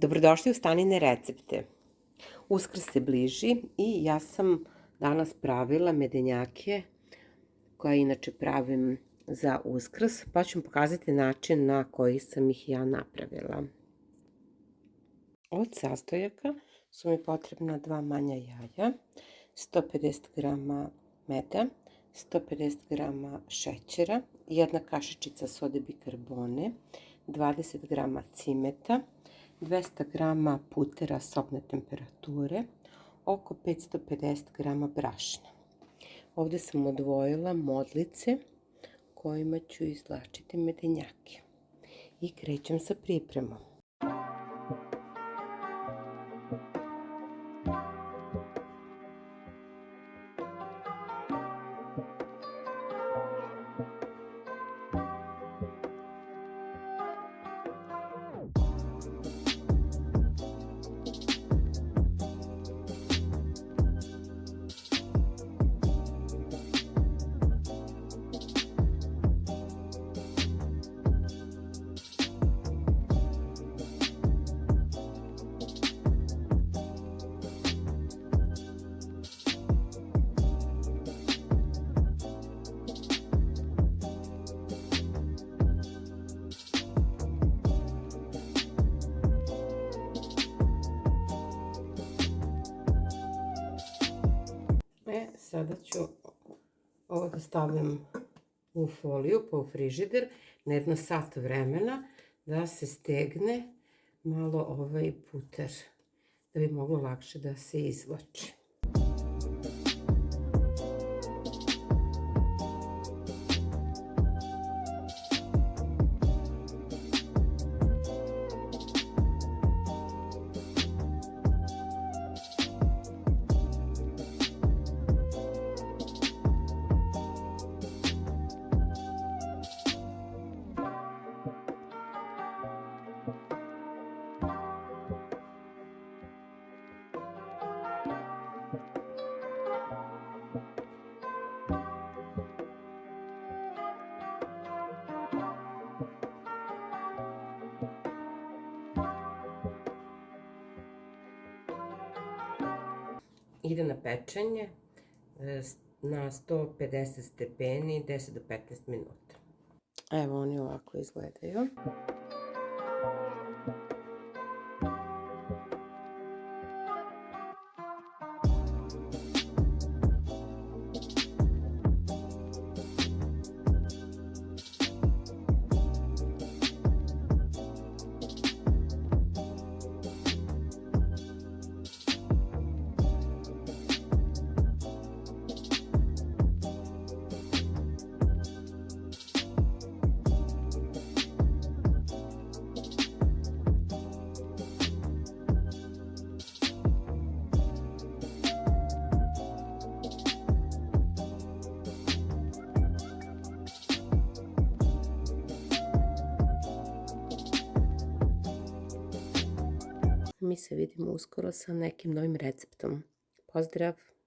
Dobrodošli u Stanine recepte. Uskrs se bliži i ja sam danas pravila medenjake koje inače pravim za Uskrs, pa ću vam pokazati način na koji sam ih ja napravila. Od sastojaka su mi potrebna 2 manja jaja, 150 g meda, 150 g šećera, 1 kašičica sode bikarbone, 20 g cimeta, 200 g putera sobne temperature, oko 550 g brašna. Ovde sam odvojila modlice kojima ću izvlačiti medenjake. I krećem sa pripremom. Sada ću ovo da stavim u foliju pa u frižider na jedno sat vremena da se stegne malo ovaj puter, da bi moglo lakše da se izvlači. Ide na pečenje na 150 stepeni 10 do 15 minuta. Evo oni ovako izgledaju. Mi se vidimo uskoro sa nekim novim receptom. Pozdrav!